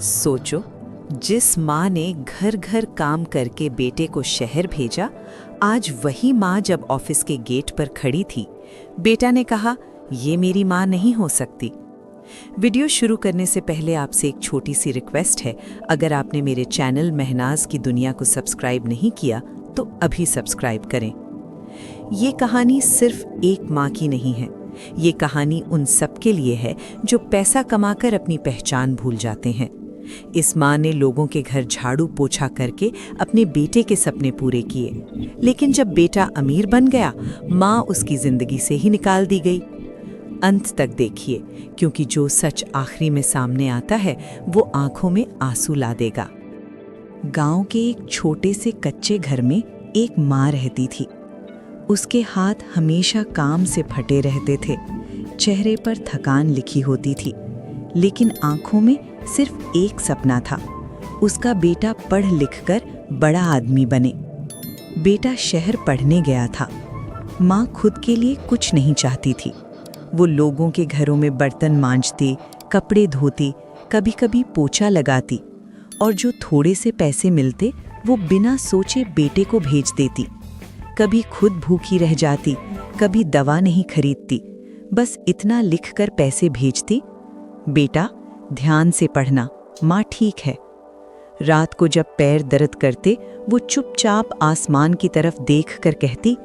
सोचो, जिस माँ ने घर घर काम करके बेटे को शहर भेजा, आज वही माँ जब ऑफिस के गेट पर खड़ी थी, बेटा ने कहा, ये मेरी माँ नहीं हो सकती। वीडियो शुरू करने से पहले आपसे एक छोटी सी रिक्वेस्ट है। अगर आपने मेरे चैनल महनाज की दुनिया को सब्सक्राइब नहीं किया तो अभी सब्सक्राइब करें। ये कहानी सिर्फ एक माँ की नहीं है। ये कहानी उन सब के लिए है जो पैसा कमाकर अपनी पहचान भूल जाते हैं। इस माँ ने लोगों के घर झाड़ू पोछा करके अपने बेटे के सपने पूरे किए, लेकिन जब बेटा अमीर बन गया, माँ उसकी जिंदगी से ही निकाल दी गई। अंत तक देखिए, क्योंकि जो सच आखिरी में सामने आता है वो आंखों में आंसू ला देगा। गांव के एक छोटे से कच्चे घर में एक माँ रहती थी। उसके हाथ हमेशा काम से फटे रहते थे, चेहरे पर थकान लिखी होती थी, लेकिन आंखों में सिर्फ एक सपना था, उसका बेटा पढ़ लिखकर बड़ा आदमी बने। बेटा शहर पढ़ने गया था। माँ खुद के लिए कुछ नहीं चाहती थी। वो लोगों के घरों में बर्तन मांजती, कपड़े धोती, कभी-कभी पोछा लगाती, और जो थोड़े से पैसे मिलते वो बिना सोचे बेटे को भेज देती। कभी खुद भूखी रह जाती, कभी दवा नहीं खरीदती, बस इतना लिखकर पैसे भेजती, बेटा ध्यान से पढ़ना, माँ ठीक है। रात को जब पैर दर्द करते वो चुपचाप आसमान की तरफ देख कर कहती,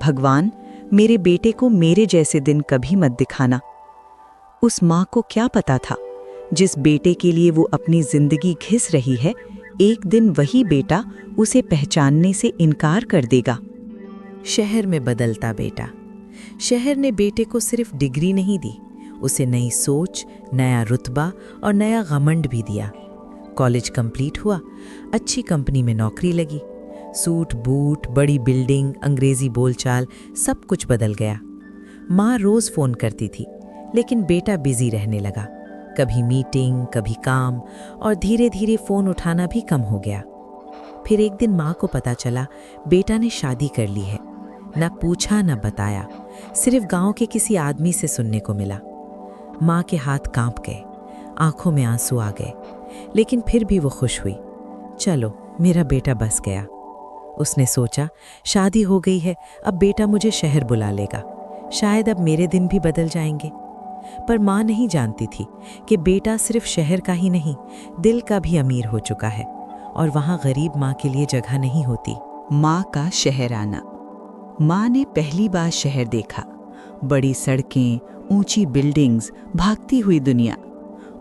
भगवान मेरे बेटे को मेरे जैसे दिन कभी मत दिखाना। उस माँ को क्या पता था, जिस बेटे के लिए वो अपनी जिंदगी घिस रही है, एक दिन वही बेटा उसे पहचानने से इनकार कर देगा। शहर में बदलता बेटा। शहर ने बेटे को सिर्फ डिग्री नहीं दी, उसे नई सोच, नया रुतबा और नया घमंड भी दिया। कॉलेज कंप्लीट हुआ, अच्छी कंपनी में नौकरी लगी, सूट बूट, बड़ी बिल्डिंग, अंग्रेजी बोलचाल, सब कुछ बदल गया। माँ रोज फोन करती थी, लेकिन बेटा बिजी रहने लगा, कभी मीटिंग, कभी काम, और धीरे धीरे फोन उठाना भी कम हो गया। फिर एक दिन माँ को पता चला बेटा ने शादी कर ली है। न पूछा न बताया, सिर्फ गांव के किसी आदमी से सुनने को मिला। माँ के हाथ कांप गए, आंखों में आंसू आ गए, लेकिन फिर भी वो खुश हुई। चलो मेरा बेटा बस गया। उसने सोचा, शादी हो गई है, अब बेटा मुझे शहर बुला लेगा, शायद अब मेरे दिन भी बदल जाएंगे। पर माँ नहीं जानती थी कि बेटा सिर्फ शहर का ही नहीं, दिल का भी अमीर हो चुका है, और वहाँ गरीब माँ के लिए जगह नहीं होती। माँ का शहर आना। माँ ने पहली बार शहर देखा, बड़ी सड़कें, ऊंची बिल्डिंग्स, भागती हुई दुनिया।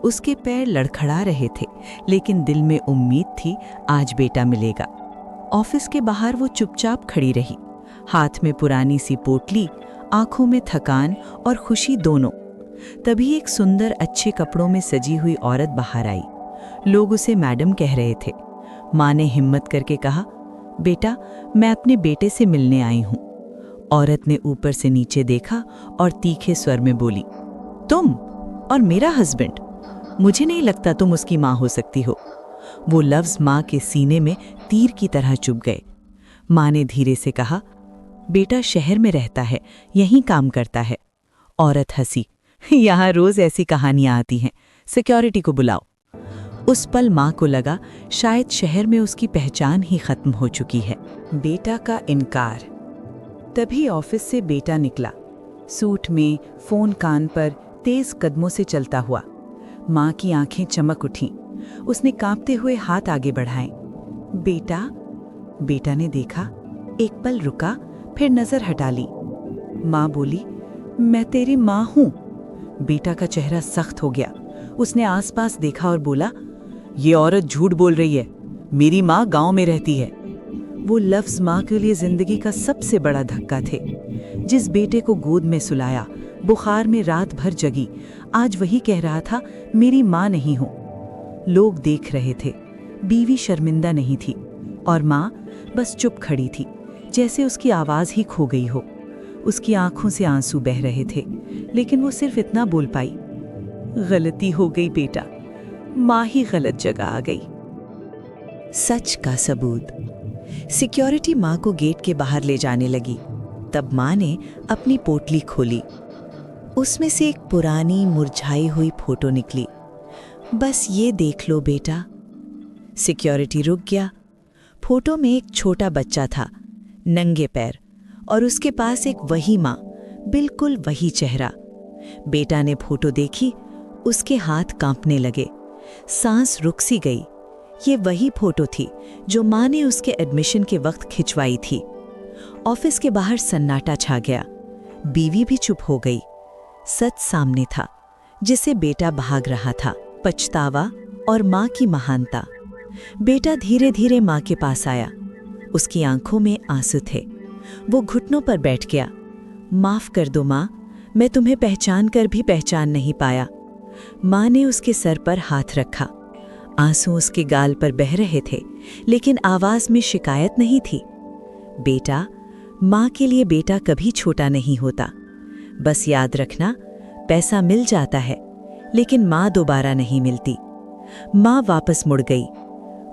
उसके पैर लड़खड़ा रहे थे, लेकिन दिल में उम्मीद थी आज बेटा मिलेगा। ऑफिस के बाहर वो चुपचाप खड़ी रही, हाथ में पुरानी सी पोटली, आंखों में थकान और खुशी दोनों। तभी एक सुंदर अच्छे कपड़ों में सजी हुई औरत बाहर आई। लोग उसे मैडम कह रहे थे। माँ ने हिम्मत करके कहा, बेटा मैं अपने बेटे से मिलने आई हूँ। औरत ने ऊपर से नीचे देखा और तीखे स्वर में बोली, तुम और मेरा हस्बैंड? मुझे नहीं लगता तुम उसकी माँ हो सकती हो। वो लफ्ज माँ के सीने में तीर की तरह चुभ गए। माँ ने धीरे से कहा, बेटा शहर में रहता है, यहीं काम करता है। औरत हंसी, यहाँ रोज ऐसी कहानियां आती हैं, सिक्योरिटी को बुलाओ। उस पल माँ को लगा शायद शहर में उसकी पहचान ही खत्म हो चुकी है। बेटा का इनकार। तभी ऑफिस से बेटा निकला, सूट में, फोन कान पर, तेज कदमों से चलता हुआ। माँ की आंखें चमक उठीं। उसने कांपते हुए हाथ आगे बढ़ाए। बेटा। बेटा ने देखा, एक पल रुका, फिर नजर हटा ली। माँ बोली, मैं तेरी माँ हूँ। बेटा का चेहरा सख्त हो गया। उसने आसपास देखा और बोला, ये औरत झूठ बोल रही है, मेरी माँ गांव में रहती है। वो लफ्ज माँ के लिए जिंदगी का सबसे बड़ा धक्का थे। जिस बेटे को गोद में सुलाया, बुखार में रात भर जगी, आज वही कह रहा था, मेरी माँ नहीं हो। लोग देख रहे थे, बीवी शर्मिंदा नहीं थी, और माँ बस चुप खड़ी थी, जैसे उसकी आवाज ही खो गई हो। उसकी आंखों से आंसू बह रहे थे, लेकिन वो सिर्फ इतना बोल पाई, गलती हो गई बेटा, माँ ही गलत जगह आ गई। सच का सबूत। सिक्योरिटी माँ को गेट के बाहर ले जाने लगी। तब माँ ने अपनी पोटली खोली। उसमें से एक पुरानी मुरझाई हुई फोटो निकली। बस ये देख लो बेटा। सिक्योरिटी रुक गया। फोटो में एक छोटा बच्चा था, नंगे पैर, और उसके पास एक वही माँ, बिल्कुल वही चेहरा। बेटा ने फोटो देखी, उसके हाथ कांपने लगे, सांस रुक सी गई। ये वही फोटो थी जो माँ ने उसके एडमिशन के वक्त खिंचवाई थी। ऑफिस के बाहर सन्नाटा छा गया। बीवी भी चुप हो गई। सच सामने था, जिसे बेटा भाग रहा था, पछतावा और माँ की महानता। बेटा धीरे धीरे माँ के पास आया। उसकी आंखों में आंसू थे। वो घुटनों पर बैठ गया। माफ कर दो माँ, मैं तुम्हें पहचान कर भी पहचान नहीं पाया। माँ ने उसके सर पर हाथ रखा। आंसू उसके गाल पर बह रहे थे, लेकिन आवाज में शिकायत नहीं थी। बेटा, माँ के लिए बेटा कभी छोटा नहीं होता। बस याद रखना, पैसा मिल जाता है, लेकिन माँ दोबारा नहीं मिलती। माँ वापस मुड़ गई।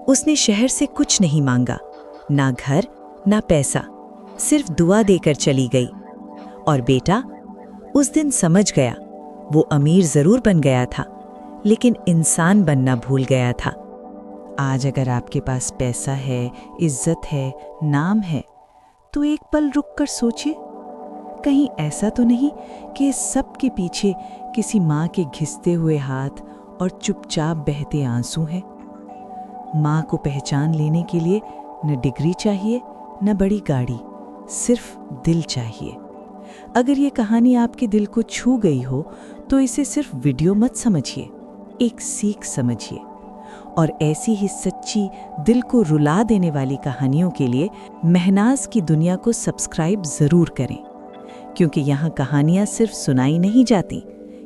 उसने शहर से कुछ नहीं मांगा, ना घर ना पैसा, सिर्फ दुआ देकर चली गई। और बेटा उस दिन समझ गया, वो अमीर जरूर बन गया था, लेकिन इंसान बनना भूल गया था। आज अगर आपके पास पैसा है, इज्जत है, नाम है, तो एक पल रुक कर सोचिए, कहीं ऐसा तो नहीं कि इस सब के पीछे किसी माँ के घिसते हुए हाथ और चुपचाप बहते आंसू हैं। माँ को पहचान लेने के लिए न डिग्री चाहिए, न बड़ी गाड़ी, सिर्फ दिल चाहिए। अगर ये कहानी आपके दिल को छू गई हो, तो इसे सिर्फ वीडियो मत समझिए, एक सीख समझिए। और ऐसी ही सच्ची, दिल को रुला देने वाली कहानियों के लिए महनाज की दुनिया को सब्सक्राइब ज़रूर करें, क्योंकि यहाँ कहानियाँ सिर्फ सुनाई नहीं जाती,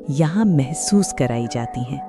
यहाँ महसूस कराई जाती हैं।